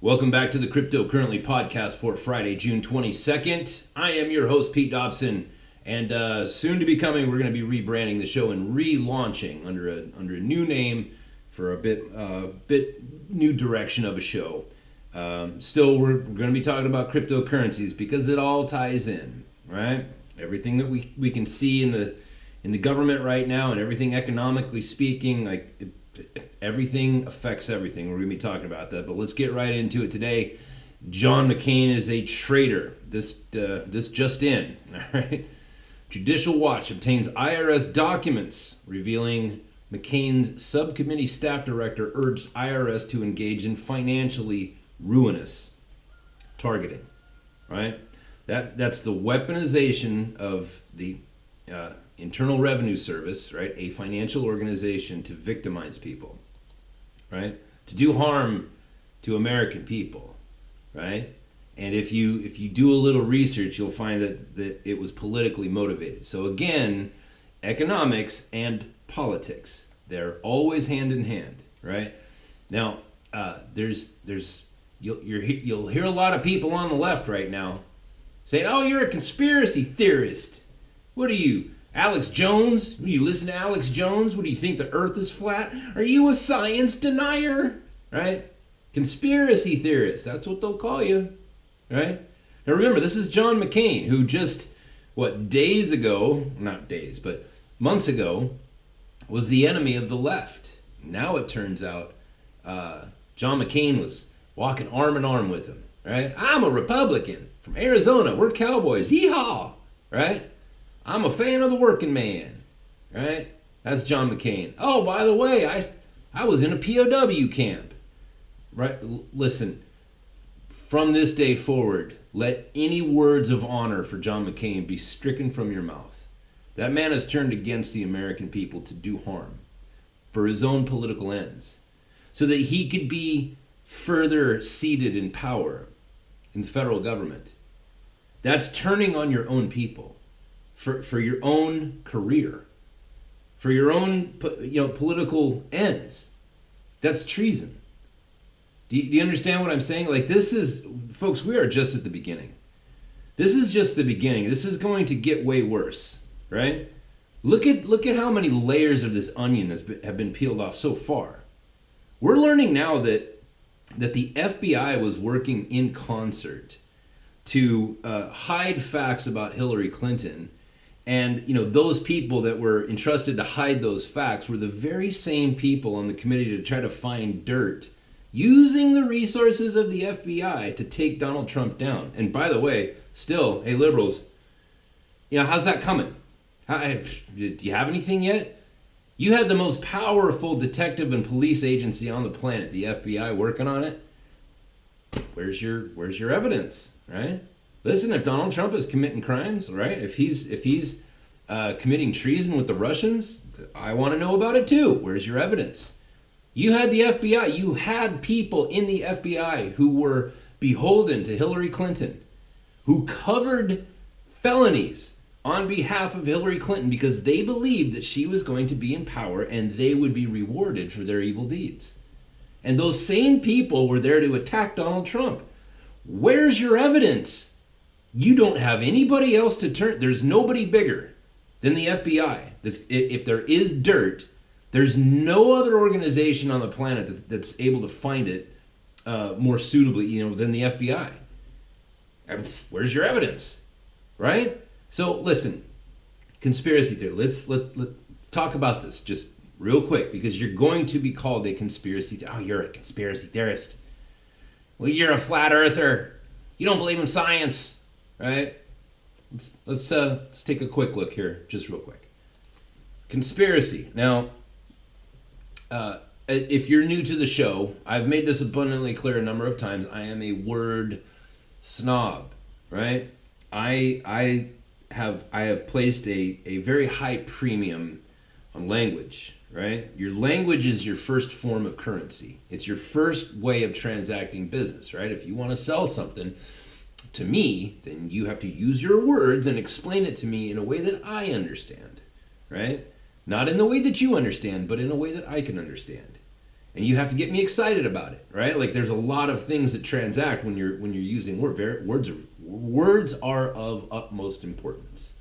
Welcome back to the Cryptocurrently podcast for Friday, June 22nd. I am your host, Pete Dobson, and soon to be coming, we're going to be rebranding the show and relaunching under a new name for a bit new direction of a show. Still, we're going to be talking about cryptocurrencies because it all ties in, right? Everything that we can see in the government right now, and everything economically speaking, everything affects everything. We're going to be talking about that, but let's get right into it today. John McCain is a traitor. This just in, all right? Judicial Watch obtains IRS documents revealing McCain's subcommittee staff director urged IRS to engage in financially ruinous targeting, right? That's the weaponization of the Internal Revenue Service, right? A financial organization to victimize people, right? To do harm to American people, right? And if you do a little research, you'll find that it was politically motivated. So again, economics and politics, they're always hand in hand, right? Now, you'll hear a lot of people on the left right now saying, "Oh, you're a conspiracy theorist. What are you, Alex Jones? Do you listen to Alex Jones? What do you think, the earth is flat? Are you a science denier?" Right? Conspiracy theorists, that's what they'll call you. Right? Now remember, this is John McCain, who just, days ago, not days, but months ago, was the enemy of the left. Now it turns out John McCain was walking arm in arm with him. Right? I'm a Republican from Arizona. We're cowboys. Yeehaw! Right? I'm a fan of the working man, right? That's John McCain. Oh, by the way, I was in a POW camp, right? Listen, from this day forward, let any words of honor for John McCain be stricken from your mouth. That man has turned against the American people to do harm for his own political ends, so that he could be further seated in power in the federal government. That's turning on your own people. For your own career, for your own political ends. That's treason. Do you understand what I'm saying? This is, folks, we are just at the beginning. This is just the beginning. This is going to get way worse, right? Look at how many layers of this onion have been peeled off so far. We're learning now that the FBI was working in concert to hide facts about Hillary Clinton. And, those people that were entrusted to hide those facts were the very same people on the committee to try to find dirt, using the resources of the FBI to take Donald Trump down. And by the way, still, hey, liberals, how's that coming? Do you have anything yet? You had the most powerful detective and police agency on the planet, the FBI, working on it. Where's your evidence, right? Listen, if Donald Trump is committing crimes, right? If he's committing treason with the Russians, I want to know about it too. Where's your evidence? You had the FBI. You had people in the FBI who were beholden to Hillary Clinton, who covered felonies on behalf of Hillary Clinton because they believed that she was going to be in power and they would be rewarded for their evil deeds. And those same people were there to attack Donald Trump. Where's your evidence? You don't have anybody else to turn. There's nobody bigger than the FBI. If there is dirt, there's no other organization on the planet that's able to find it more suitably, than the FBI. Where's your evidence, right? So listen, conspiracy theory. Let's talk about this just real quick, because you're going to be called a conspiracy. Oh, you're a conspiracy theorist. Well, you're a flat earther. You don't believe in science. Right? Let's take a quick look here, just real quick. Conspiracy. Now, if you're new to the show, I've made this abundantly clear a number of times. I am a word snob, right? I have placed a very high premium on language, right? Your language is your first form of currency. It's your first way of transacting business, right? If you want to sell something to me, then you have to use your words and explain it to me in a way that I understand, right? Not in the way that you understand, but in a way that I can understand. and you have to get me excited about it, right? Like there's a lot of things that transact when you're using words are of utmost importance.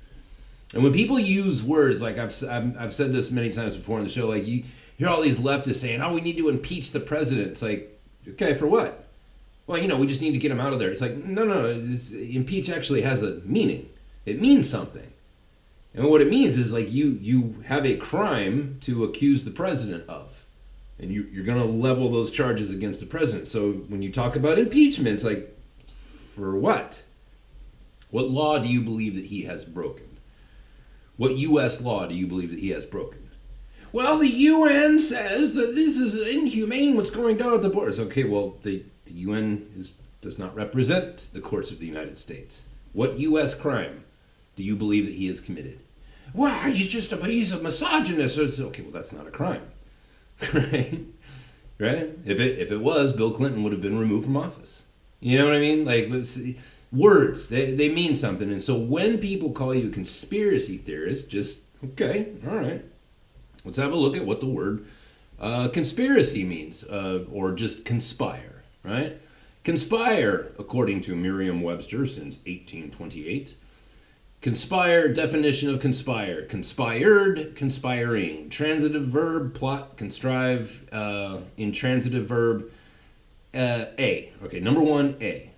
And when people use words, like I've said this many times before on the show, like you hear all these leftists saying, "Oh, we need to impeach the president." It's like, okay, for what? Well, we just need to get him out of there. It's like, no. Impeach actually has a meaning. It means something. And what it means is like you have a crime to accuse the president of. And you're going to level those charges against the president. So when you talk about impeachment, it's like, for what? What law do you believe that he has broken? What U.S. law do you believe that he has broken? Well, the UN says that this is inhumane what's going down at the borders. Okay, well, the UN does not represent the courts of the United States. What U.S. crime do you believe that he has committed? Well, he's a misogynist. Okay, well, that's not a crime. Right? If it was, Bill Clinton would have been removed from office. You know what I mean? Like, words, they mean something. And so when people call you a conspiracy theorist, just, okay, all right. Let's have a look at what the word conspiracy means, or just conspire, right? Conspire, according to Merriam-Webster since 1828. Conspire, definition of conspire. Conspired, conspiring. Transitive verb, plot, contrive, intransitive verb, A. Okay, number 1, A.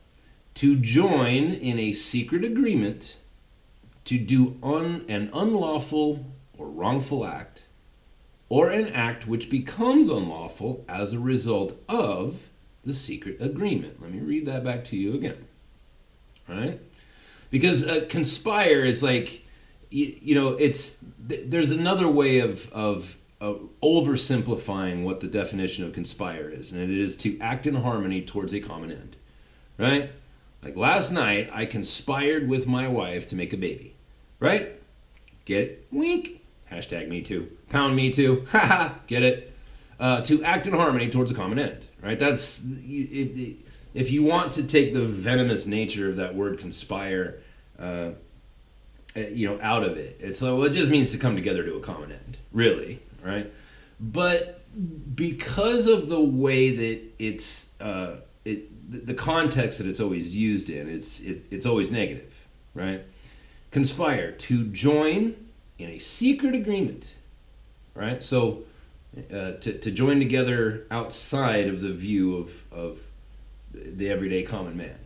To join in a secret agreement to do an unlawful or wrongful act, or an act which becomes unlawful as a result of the secret agreement. Let me read that back to you again. All right? Because conspire is like, there's another way of oversimplifying what the definition of conspire is, and it is to act in harmony towards a common end, right? Like last night, I conspired with my wife to make a baby, right? Get it? Wink. Hashtag me too. Pound me too. Haha. Get it? To act in harmony towards a common end, right? That's if you want to take the venomous nature of that word conspire, out of it, it's like, well, it just means to come together to a common end, really, right? But because of the way that it's the context that it's always used in, it's always negative, right? Conspire, to join in a secret agreement, right? So to join together outside of the view of the everyday common man.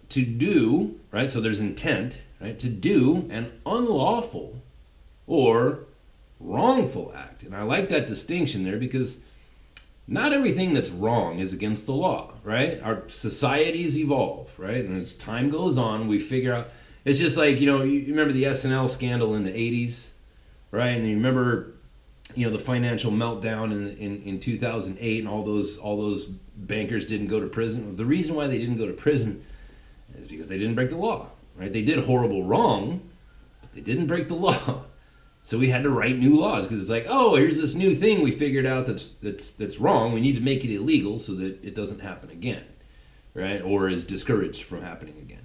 To do, right? So there's intent, right? To do an unlawful or wrongful act. And I like that distinction there because not everything that's wrong is against the law, right? Our societies evolve, right? And as time goes on, we figure out, it's just like, you remember the SNL scandal in the 80s, right? And you remember, the financial meltdown in 2008 and all those bankers didn't go to prison. The reason why they didn't go to prison is because they didn't break the law, right? They did horrible wrong, but they didn't break the law. So we had to write new laws because it's like, oh, here's this new thing we figured out that's wrong. We need to make it illegal so that it doesn't happen again, right? Or is discouraged from happening again.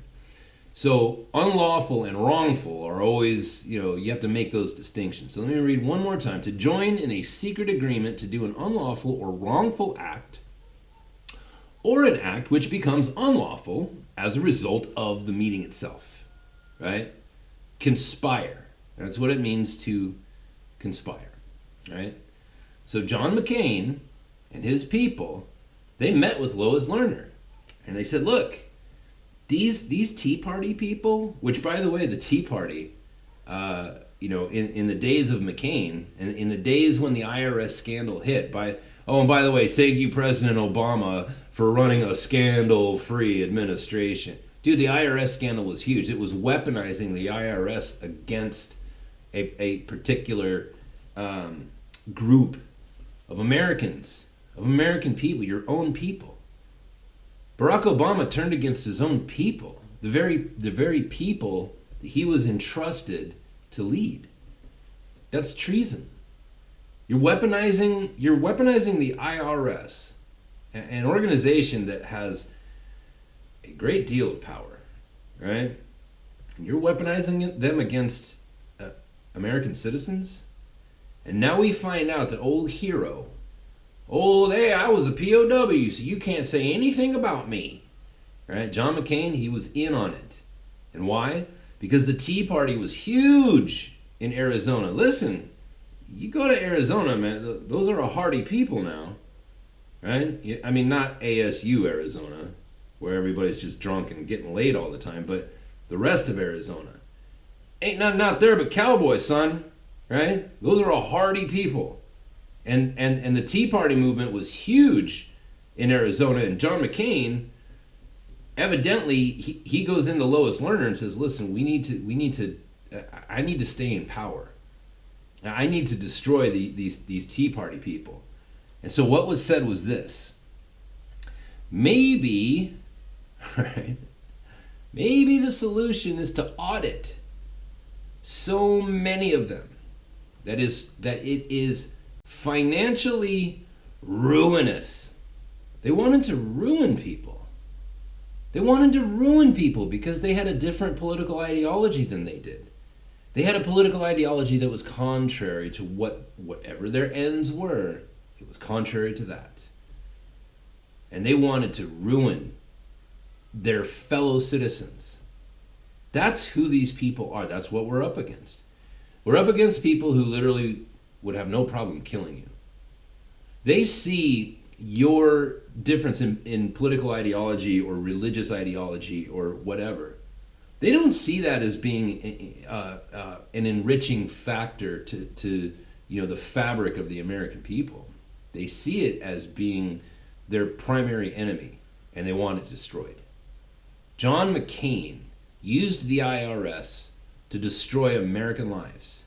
So unlawful and wrongful are always, you have to make those distinctions. So let me read one more time. To join in a secret agreement to do an unlawful or wrongful act, or an act which becomes unlawful as a result of the meeting itself, right? Conspire. That's what it means to conspire, right? So John McCain and his people, they met with Lois Lerner, and they said, look, these Tea Party people, which, by the way, the Tea Party, in the days of McCain, and in the days when the IRS scandal hit, and by the way, thank you, President Obama, for running a scandal-free administration. Dude, the IRS scandal was huge. It was weaponizing the IRS against a particular group of Americans, of American people, your own people. Barack Obama turned against his own people, the very people that he was entrusted to lead. That's treason. You're weaponizing the IRS, an organization that has a great deal of power, right? And you're weaponizing them against American citizens. And now we find out that old hero, Oh, hey, I was a POW, so you can't say anything about me. Right? John McCain, he was in on it. And why? Because the Tea Party was huge in Arizona. Listen, you go to Arizona, man, those are a hardy people now. Right? I mean, not ASU Arizona, where everybody's just drunk and getting laid all the time, but the rest of Arizona. Ain't nothing out there but cowboys, son. Right? Those are a hardy people. And the Tea Party movement was huge in Arizona. And John McCain, evidently, he goes into Lois Lerner and says, listen, I need to stay in power. I need to destroy these Tea Party people. And so what was said was this. Maybe, right? Maybe the solution is to audit so many of them that it is financially ruinous. They wanted to ruin people. They wanted to ruin people because they had a different political ideology than they did. They had a political ideology that was contrary to whatever their ends were. It was contrary to that. And they wanted to ruin their fellow citizens. That's who these people are. That's what we're up against. We're up against people who literally would have no problem killing you. They see your difference in political ideology or religious ideology or whatever. They don't see that as being an enriching factor to the fabric of the American people. They see it as being their primary enemy, and they want it destroyed. John McCain used the IRS to destroy American lives.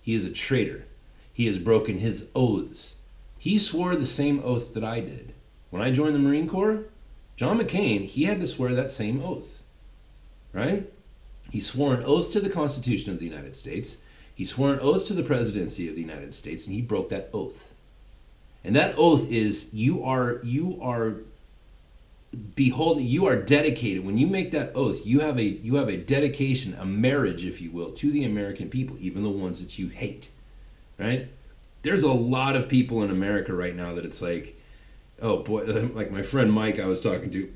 He is a traitor. He has broken his oaths. He swore the same oath that I did. When I joined the Marine Corps, John McCain, he had to swear that same oath. Right? He swore an oath to the Constitution of the United States. He swore an oath to the presidency of the United States, and he broke that oath. And that oath is you are dedicated. When you make that oath, you have a dedication, a marriage, if you will, to the American people, even the ones that you hate. Right? There's a lot of people in America right now that it's like, oh boy, like my friend Mike I was talking to,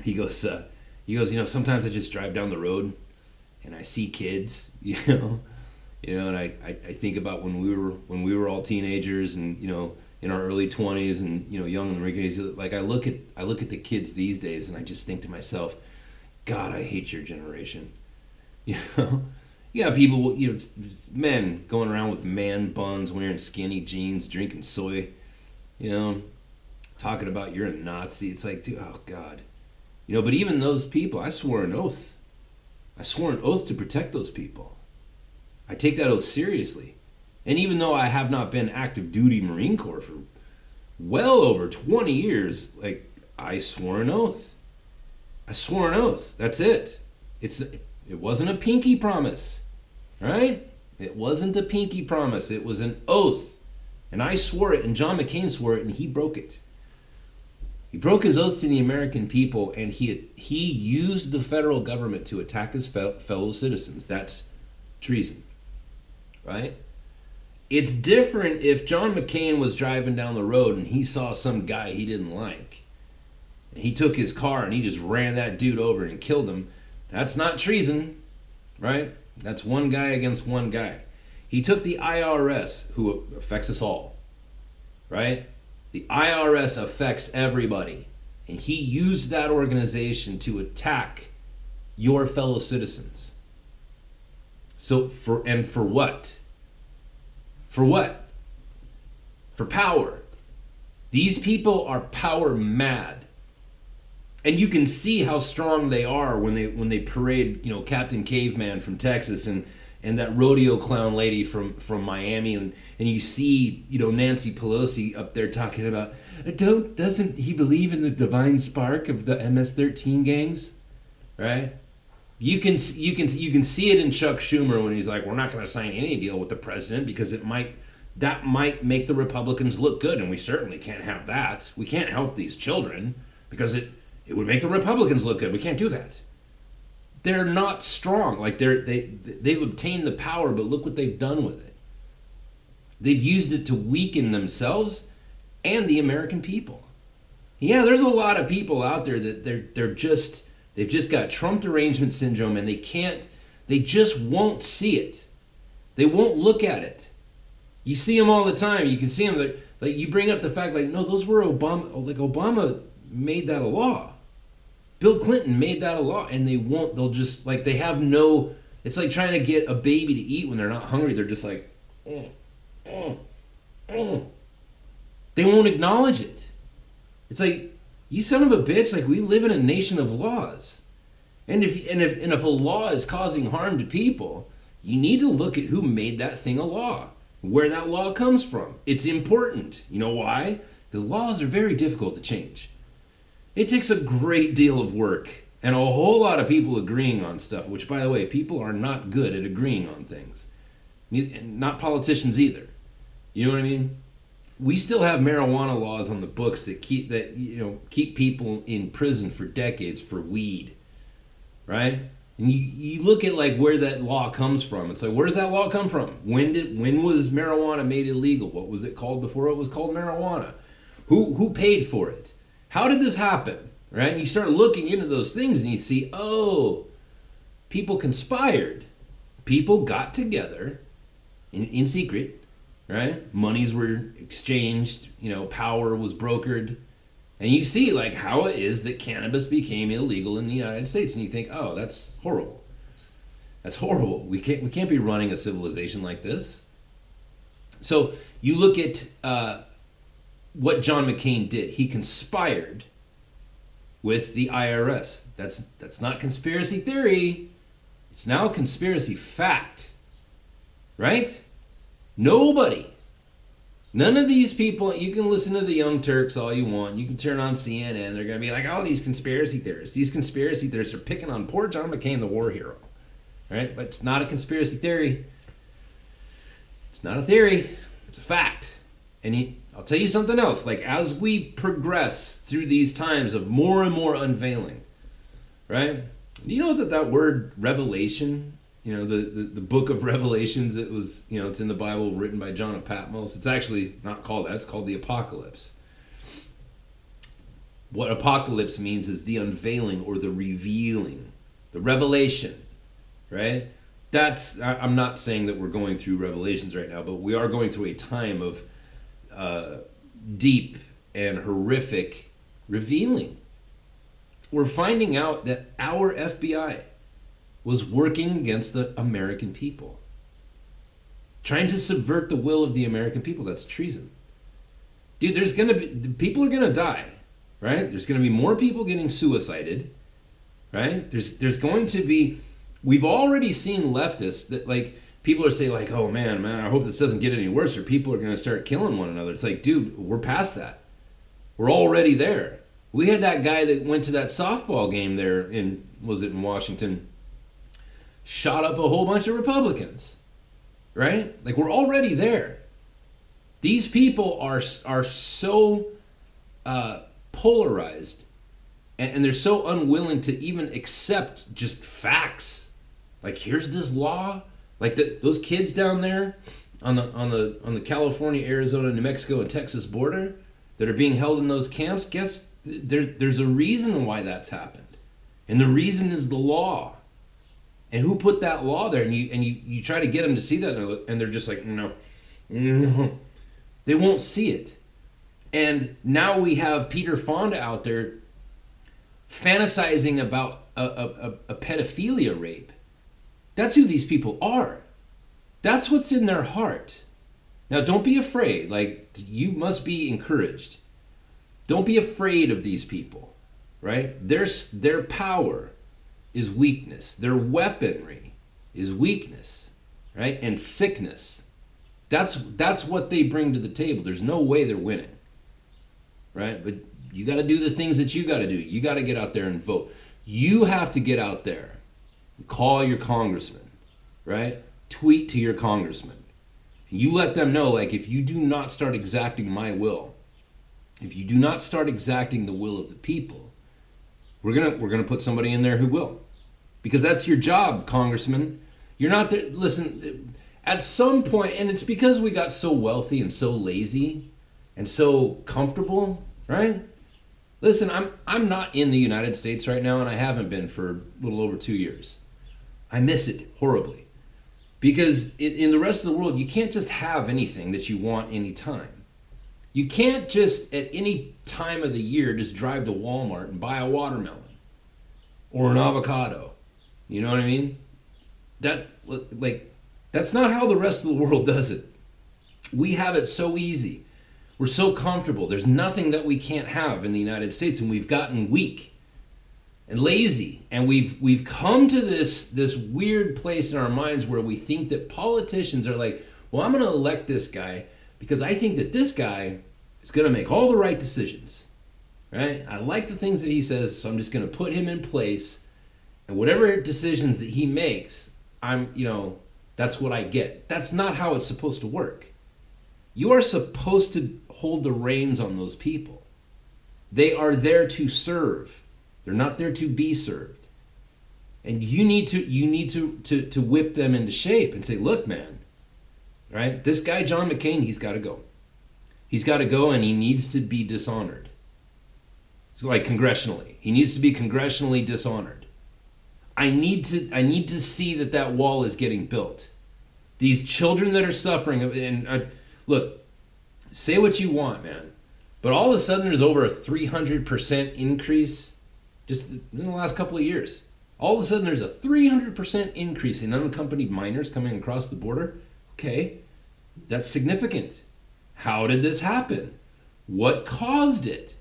he goes, sometimes I just drive down the road and I see kids, and I think about when we were all teenagers and, in our early 20s and, young and regular, like I look at the kids these days and I just think to myself, God, I hate your generation. You got people, men going around with man buns, wearing skinny jeans, drinking soy, talking about you're a Nazi. It's like, dude, oh God. But even those people, I swore an oath. I swore an oath to protect those people. I take that oath seriously. And even though I have not been active duty Marine Corps for well over 20 years, like, I swore an oath. I swore an oath. That's it. It wasn't a pinky promise, right? It wasn't a pinky promise. It was an oath. And I swore it, and John McCain swore it, and he broke it. He broke his oath to the American people, and he used the federal government to attack his fellow citizens. That's treason, right? It's different if John McCain was driving down the road and he saw some guy he didn't like. He took his car and he just ran that dude over and killed him. That's not treason, right? That's one guy against one guy. He took the IRS, who affects us all, right? The IRS affects everybody. And he used that organization to attack your fellow citizens. So for what? For what? For power. These people are power mad. And you can see how strong they are when they parade, Captain Caveman from Texas and that rodeo clown lady from Miami, and you see, Nancy Pelosi up there talking about, doesn't he believe in the divine spark of the MS-13 gangs? Right? You can see it in Chuck Schumer when he's like, we're not going to sign any deal with the president because that might make the Republicans look good, and we certainly can't have that. We can't help these children because it would make the Republicans look good. We can't do that. They're not strong. Like they've obtained the power, but look what they've done with it. They've used it to weaken themselves and the American people. Yeah, there's a lot of people out there that they've just got Trump derangement syndrome, and they just won't see it. They won't look at it. You see them all the time. You can see them like you bring up the fact like, no, those were Obama made that a law. Bill Clinton made that a law, and they'll just like they have no. It's like trying to get a baby to eat when they're not hungry. They're just like, They won't acknowledge it. It's like, you son of a bitch, like we live in a nation of laws. And if a law is causing harm to people, you need to look at who made that thing a law, where that law comes from. It's important. You know why? Because laws are very difficult to change. It takes a great deal of work and a whole lot of people agreeing on stuff, which, by the way, people are not good at agreeing on things. Not politicians either. You know what I mean? We still have marijuana laws on the books that keep people in prison for decades for weed, right? And you look at like where that law comes from. It's like, where does that law come from? When was marijuana made illegal? What was it called before it was called marijuana? Who paid for it? How did this happen? Right? And you start looking into those things and you see, oh, people conspired. People got together in secret. Right? Monies were exchanged, power was brokered. And you see like how it is that cannabis became illegal in the United States. And you think, oh, that's horrible. That's horrible. We can't be running a civilization like this. So you look at what John McCain did. He conspired with the IRS. That's not conspiracy theory. It's now conspiracy fact. Right? None of these people, you can listen to the Young Turks all you want. You can turn on CNN. They're going to be like, oh, these conspiracy theorists are picking on poor John McCain, the war hero. Right? But it's not a conspiracy theory. It's not a theory. It's a fact. And I'll tell you something else. Like, as we progress through these times of more and more unveiling, right? Do you know that word revelation, the book of Revelations, it was, it's in the Bible, written by John of Patmos. It's actually not called that. It's called the Apocalypse. What apocalypse means is the unveiling or the revealing, the revelation, right? I'm not saying that we're going through revelations right now, but we are going through a time of deep and horrific revealing. We're finding out that our FBI was working against the American people. Trying to subvert the will of the American people. That's treason. Dude, people are gonna die, right? There's gonna be more people getting suicided, right? There's going to be, we've already seen leftists that like, people are saying like, oh man, I hope this doesn't get any worse or people are gonna start killing one another. It's like, dude, we're past that. We're already there. We had that guy that went to that softball game there in Washington, shot up a whole bunch of Republicans, right? Like, we're already there. These people are so polarized, and they're so unwilling to even accept just facts. Like, here's this law. Like those kids down there on the California, Arizona, New Mexico, and Texas border that are being held in those camps. Guess there's a reason why that's happened, and the reason is the law. And who put that law there? And you try to get them to see that, and they're just like, no. They won't see it. And now we have Peter Fonda out there fantasizing about a pedophilia rape. That's who these people are. That's what's in their heart. Now, don't be afraid. Like, you must be encouraged. Don't be afraid of these people, right? Their power is weakness. Their weaponry is weakness, right? And sickness. That's what they bring to the table. There's no way they're winning, right? But you got to do the things that you got to do. You got to get out there and vote. You have to get out there. Call your congressman, right? Tweet to your congressman. You let them know, like, if you do not start exacting my will, if you do not start exacting the will of the people, we're gonna put somebody in there who will, because that's your job, congressman. You're not there. Listen, at some point, and it's because we got so wealthy and so lazy, and so comfortable, right? Listen, I'm not in the United States right now, and I haven't been for a little over 2 years. I miss it horribly. Because in the rest of the world, you can't just have anything that you want anytime. You can't just at any time of the year just drive to Walmart and buy a watermelon or an avocado. You know what I mean? That's not how the rest of the world does it. We have it so easy. We're so comfortable. There's nothing that we can't have in the United States, and we've gotten weak and lazy, and we've come to this weird place in our minds where we think that politicians are like, well, I'm going to elect this guy because I think that this guy is going to make all the right decisions, right? I like the things that he says, so I'm just going to put him in place, and whatever decisions that he makes, that's what I get. That's not how it's supposed to work. You are supposed to hold the reins on those people. They are there to serve. They're not there to be served. And you need to whip them into shape and say, look, man, right? This guy, John McCain, he's got to go. He's got to go, and he needs to be dishonored. So like congressionally. He needs to be congressionally dishonored. I need to see that wall is getting built. These children that are suffering, look, say what you want, man, but all of a sudden there's over a 300% increase just in the last couple of years. All of a sudden there's a 300% increase in unaccompanied minors coming across the border. Okay, that's significant. How did this happen? What caused it?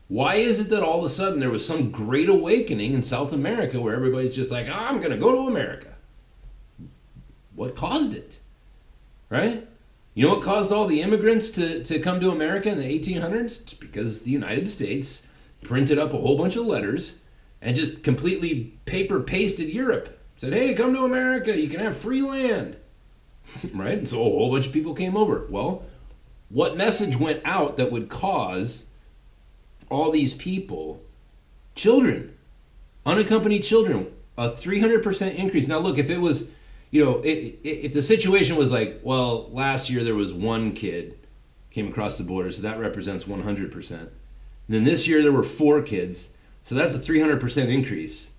Why is it that all of a sudden there was some great awakening in South America where everybody's just like, I'm going to go to America? What caused it? Right? You know what caused all the immigrants to come to America in the 1800s? It's because the United States printed up a whole bunch of letters and just completely paper pasted Europe. Said, hey, come to America, you can have free land. Right? And so a whole bunch of people came over. Well, what message went out that would cause all these people, children, unaccompanied children, a 300% increase? Now look, if it was, if the situation was like, well, last year there was one kid came across the border, so that represents 100%. And then this year there were 4 kids, so that's a 300% increase.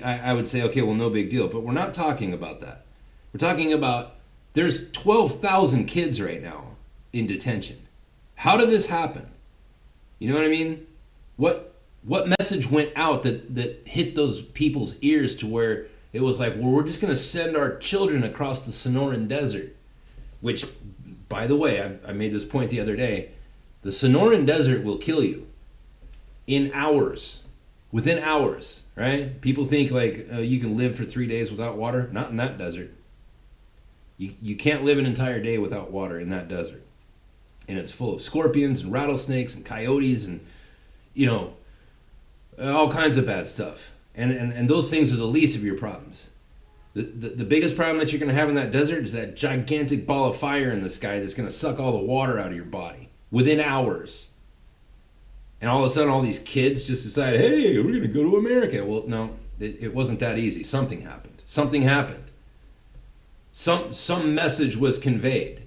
I would say, okay, well, no big deal. But we're not talking about that. We're talking about there's 12,000 kids right now in detention. How did this happen? You know what I mean? What message went out that hit those people's ears to where it was like, well, we're just going to send our children across the Sonoran Desert, which, by the way, I made this point the other day. The Sonoran Desert will kill you in hours, within hours, right? People think like you can live for 3 days without water. Not in that desert. You can't live an entire day without water in that desert. And it's full of scorpions and rattlesnakes and coyotes and, all kinds of bad stuff. And those things are the least of your problems. The biggest problem that you're going to have in that desert is that gigantic ball of fire in the sky that's going to suck all the water out of your body within hours. And all of a sudden all these kids just decide, hey, we're going to go to America. Well, no, it wasn't that easy. Something happened. Something happened. Some message was conveyed.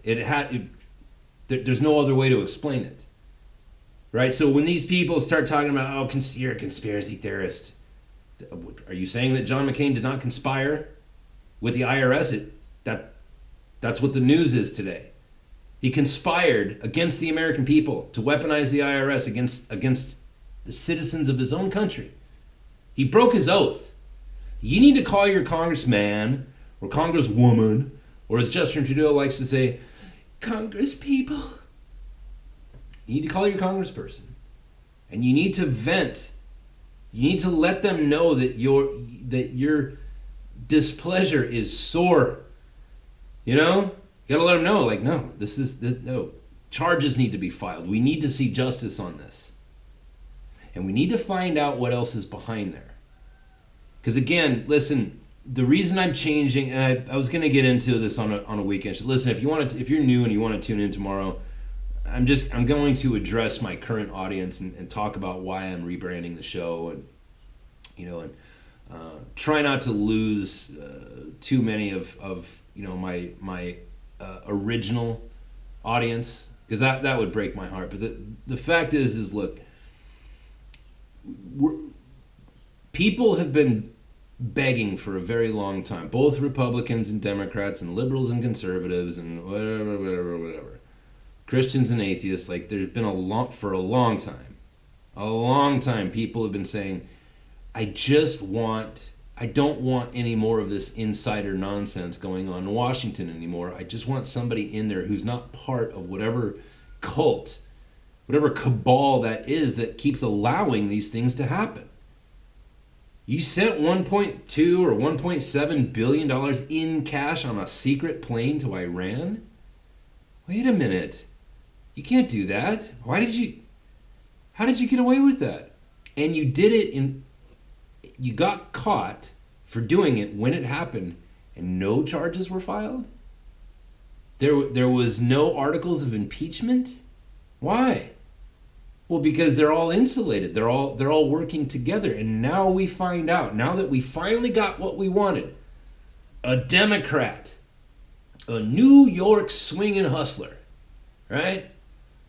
There's no other way to explain it. Right? So when these people start talking about, oh, you're a conspiracy theorist. Are you saying that John McCain did not conspire with the IRS? That's what the news is today. He conspired against the American people to weaponize the IRS against the citizens of his own country. He broke his oath. You need to call your congressman or congresswoman, or as Justin Trudeau likes to say, Congress people. You need to call your congressperson. And you need to vent. You need to let them know that your displeasure is sore. You gotta let them know, like, no, no. Charges need to be filed. We need to see justice on this. And we need to find out what else is behind there. Because again, listen, the reason I'm changing, and I was gonna get into this on a weekend. So listen, if you're new and you want to tune in tomorrow, I'm going to address my current audience and talk about why I'm rebranding the show and try not to lose too many of my original audience. because that would break my heart. But the fact is look, people have been begging for a very long time, both Republicans and Democrats and liberals and conservatives and whatever, Christians and atheists. Like, there's been a long time, people have been saying, I don't want any more of this insider nonsense going on in Washington anymore. I just want somebody in there who's not part of whatever cult, whatever cabal that is that keeps allowing these things to happen. You sent $1.2 or $1.7 billion in cash on a secret plane to Iran? Wait a minute. You can't do that. How did you get away with that? And you did it you got caught for doing it when it happened, and no charges were filed? There was no articles of impeachment? Why? Well, because they're all insulated. They're all working together. And now we find out, now that we finally got what we wanted, a Democrat, a New York swinging hustler, right?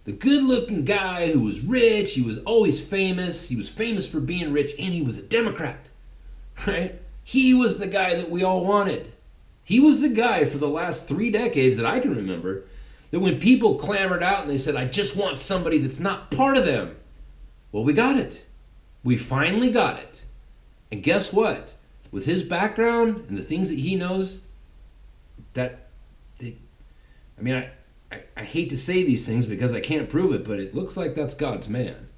The good-looking guy who was rich, he was always famous. He was famous for being rich, and he was a Democrat, right? He was the guy that we all wanted. He was the guy for the last 3 decades that I can remember that when people clamored out and they said, I just want somebody that's not part of them. Well, we got it. We finally got it. And guess what? With his background and the things that he knows, I hate to say these things because I can't prove it, but it looks like that's God's man,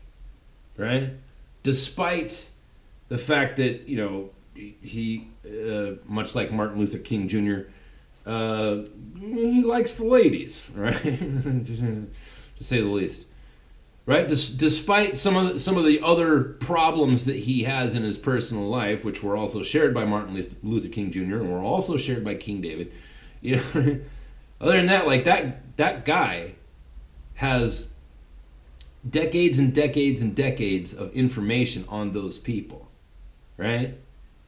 right? Despite the fact that, he much like Martin Luther King Jr., he likes the ladies, right? To say the least, right? Despite some of the other problems that he has in his personal life, which were also shared by Martin Luther King Jr. and were also shared by King David, other than that, like that guy has decades and decades and decades of information on those people, right?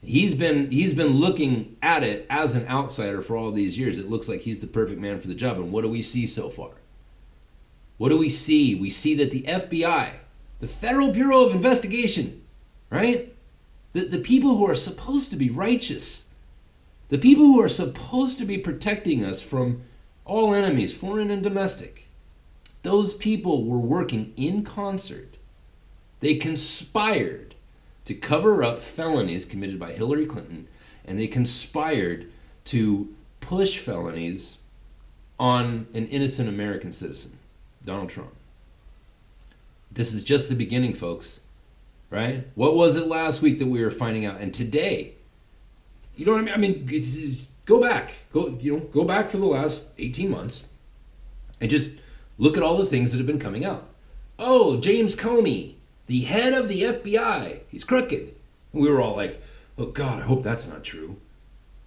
He's been looking at it as an outsider for all these years. It looks like he's the perfect man for the job. And what do we see so far? What do we see? We see that the FBI, the Federal Bureau of Investigation, right? The people who are supposed to be righteous, the people who are supposed to be protecting us from all enemies, foreign and domestic, those people were working in concert. They conspired to cover up felonies committed by Hillary Clinton, and they conspired to push felonies on an innocent American citizen, Donald Trump. This is just the beginning, folks, right? What was it last week that we were finding out? And today, you know what I mean? Go back for the last 18 months and just look at all the things that have been coming out. Oh, James Comey, the head of the FBI, he's crooked. And we were all like, oh God, I hope that's not true.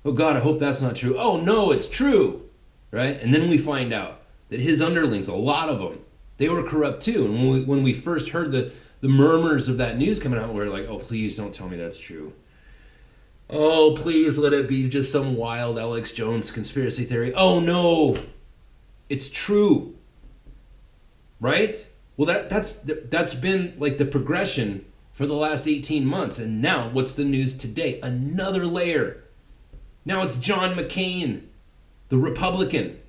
Oh God, I hope that's not true. Oh no, it's true, right? And then we find out that his underlings, a lot of them, they were corrupt too. And when we first heard the murmurs of that news coming out, we were like, oh, please don't tell me that's true. Oh, please let it be just some wild Alex Jones conspiracy theory. Oh no, it's true, right? Well, that's been like the progression for the last 18 months. And now what's the news today? Another layer. Now it's John McCain, the Republican.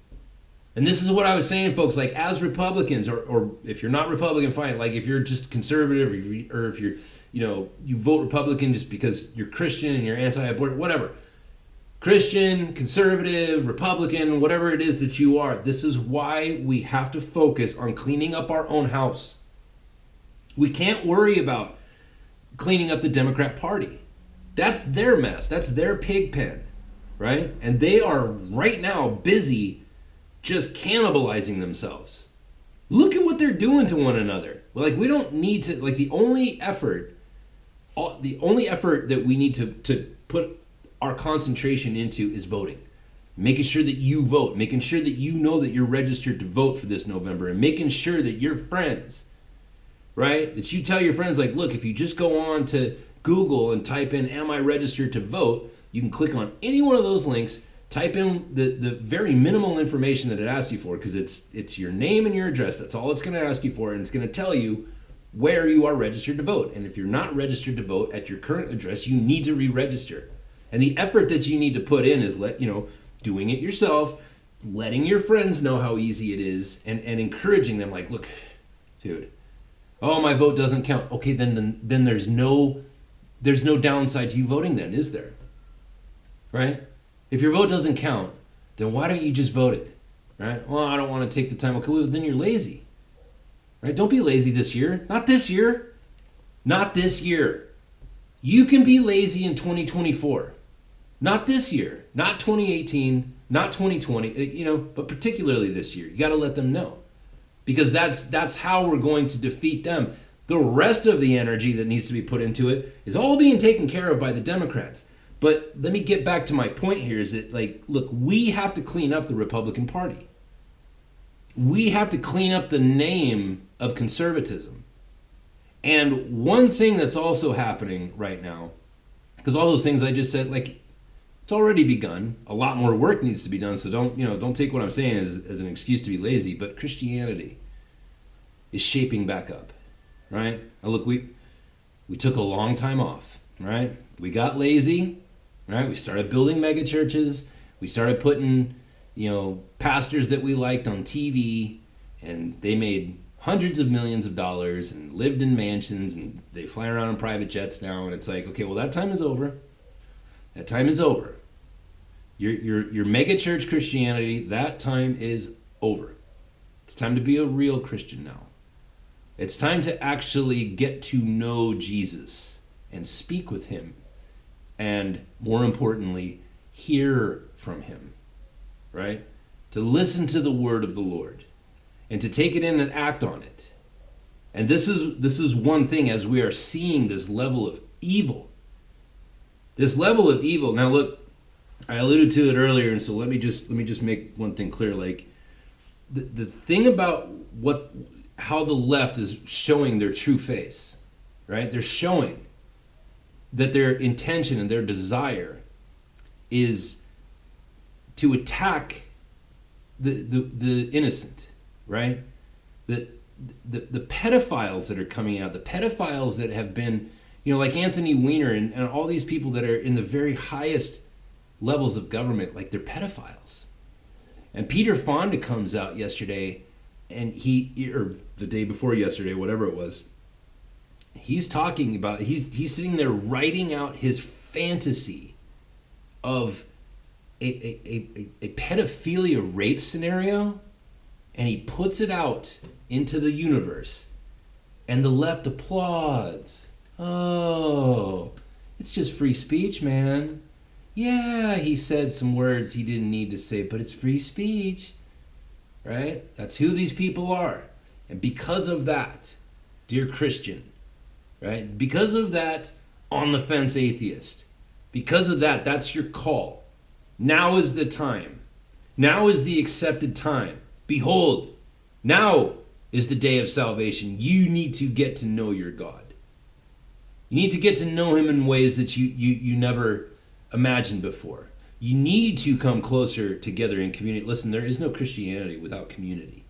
And this is what I was saying, folks, like as Republicans, or if you're not Republican, fine. Like if you're just conservative, or if you're, you vote Republican just because you're Christian and you're anti-abortion, whatever. Christian, conservative, Republican, whatever it is that you are, this is why we have to focus on cleaning up our own house. We can't worry about cleaning up the Democrat Party. That's their mess. That's their pig pen, right? And they are right now busy just cannibalizing themselves. Look at what they're doing to one another. Like, we don't need to, like, the only effort that we need to put our concentration into is voting. Making sure that you vote, making sure that you know that you're registered to vote for this November, and making sure that your friends, right, that you tell your friends, like, look, if you just go on to Google and type in, am I registered to vote, you can click on any one of those links, Type in the very minimal information that it asks you for, because it's your name and your address. That's all it's going to ask you for, and it's going to tell you where you are registered to vote. And if you're not registered to vote at your current address, you need to re-register. And the effort that you need to put in is doing it yourself, letting your friends know how easy it is, and encouraging them, like, look, dude, oh, my vote doesn't count. Okay, then there's no downside to you voting then, is there? Right? If your vote doesn't count, then why don't you just vote it? Right? Well, I don't want to take the time. Okay, well, then you're lazy. Right? Don't be lazy this year. Not this year. Not this year. You can be lazy in 2024. Not this year. Not 2018. Not 2020. But particularly this year. You got to let them know. Because that's how we're going to defeat them. The rest of the energy that needs to be put into it is all being taken care of by the Democrats. But let me get back to my point here, is that, look, we have to clean up the Republican Party. We have to clean up the name of conservatism. And one thing that's also happening right now, because all those things I just said, it's already begun. A lot more work needs to be done, so don't take what I'm saying as an excuse to be lazy, but Christianity is shaping back up, right? Now look, we took a long time off, right? We got lazy. Right? We started building mega churches. We started putting, pastors that we liked on TV, and they made hundreds of millions of dollars and lived in mansions, and they fly around in private jets now. And it's like, okay, well, that time is over. That time is over. Your mega church Christianity, that time is over. It's time to be a real Christian now. It's time to actually get to know Jesus and speak with him. And more importantly, hear from him, right? To listen to the word of the Lord and to take it in and act on it. And this is one thing, as we are seeing this level of evil. This level of evil. Now look, I alluded to it earlier, and so let me just make one thing clear. The thing about how the left is showing their true face, right? They're showing that their intention and their desire is to attack the innocent, right? The pedophiles that are coming out, the pedophiles that have been, like Anthony Weiner and all these people that are in the very highest levels of government, they're pedophiles. And Peter Fonda comes out yesterday, and or the day before yesterday, whatever it was, he's talking about, he's sitting there writing out his fantasy of a pedophilia rape scenario, and he puts it out into the universe, and the left applauds. Oh, it's just free speech, man. Yeah, he said some words he didn't need to say, but it's free speech, right? That's who these people are. And because of that, dear Christian, right? Because of that, on the fence atheist, because of that, that's your call. Now is the time. Now is the accepted time. Behold, now is the day of salvation. You need to get to know your God. You need to get to know him in ways that you never imagined before. You need to come closer together in community. Listen, there is no Christianity without community,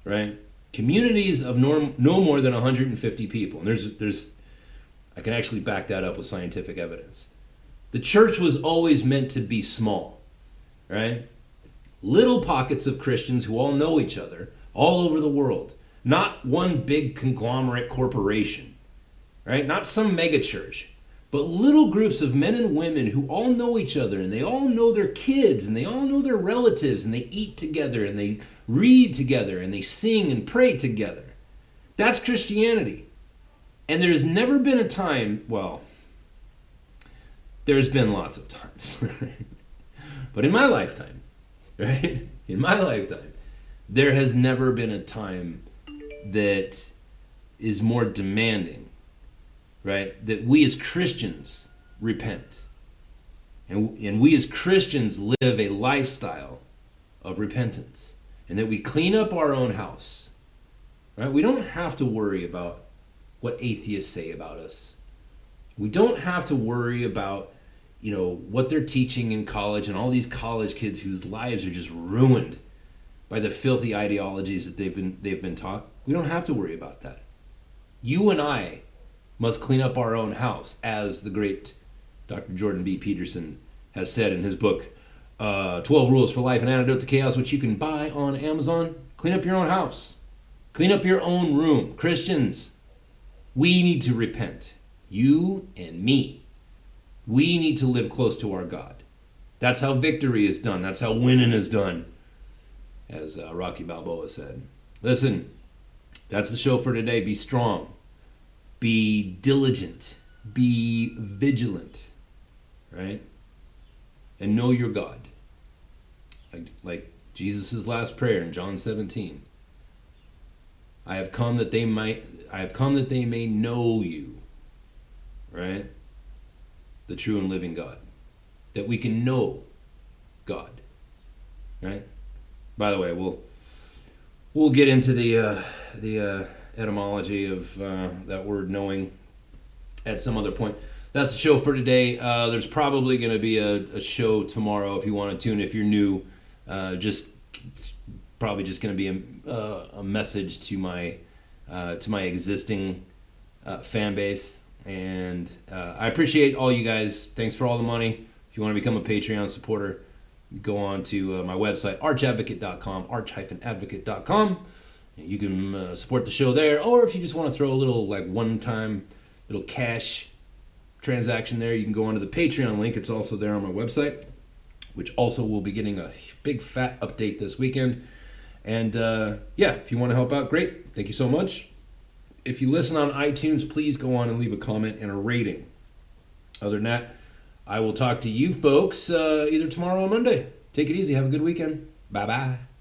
right? Communities of no more than 150 people. And there's I can actually back that up with scientific evidence. The church was always meant to be small, right? Little pockets of Christians who all know each other all over the world. Not one big conglomerate corporation, right? Not some mega church, but little groups of men and women who all know each other, and they all know their kids, and they all know their relatives, and they eat together, and they read together, and they sing and pray together. That's Christianity. And there's never been a time, well, there's been lots of times, right? But in my lifetime, right? In my lifetime, there has never been a time that is more demanding, right? That we as Christians repent. And we as Christians live a lifestyle of repentance. And that we clean up our own house, right? We don't have to worry about what atheists say about us. We don't have to worry about, what they're teaching in college, and all these college kids whose lives are just ruined by the filthy ideologies that they've been taught. We don't have to worry about that. You and I must clean up our own house, as the great Dr. Jordan B. Peterson has said in his book, 12 Rules for Life, An Antidote to Chaos, which you can buy on Amazon. Clean up your own house. Clean up your own room. Christians, we need to repent. You and me. We need to live close to our God. That's how victory is done. That's how winning is done, as Rocky Balboa said. Listen, that's the show for today. Be strong. Be diligent. Be vigilant. Right? And know your God. Like Jesus' last prayer in John 17. I have come that they may know you. Right? The true and living God. That we can know God. Right? By the way, we'll get into the etymology of that word knowing at some other point. That's the show for today. There's probably going to be a show tomorrow if you want to tune. If you're new, it's probably just going to be a message to my existing fan base. And I appreciate all you guys. Thanks for all the money. If you want to become a Patreon supporter, go on to my website, archadvocate.com, arch-advocate.com. You can support the show there, or if you just want to throw a little one-time little cash transaction there, you can go onto the Patreon link. It's also there on my website, which also will be getting a big fat update this weekend. And if you want to help out, great. Thank you so much. If you listen on iTunes, please go on and leave a comment and a rating. Other than that, I will talk to you folks either tomorrow or Monday. Take it easy. Have a good weekend. Bye-bye.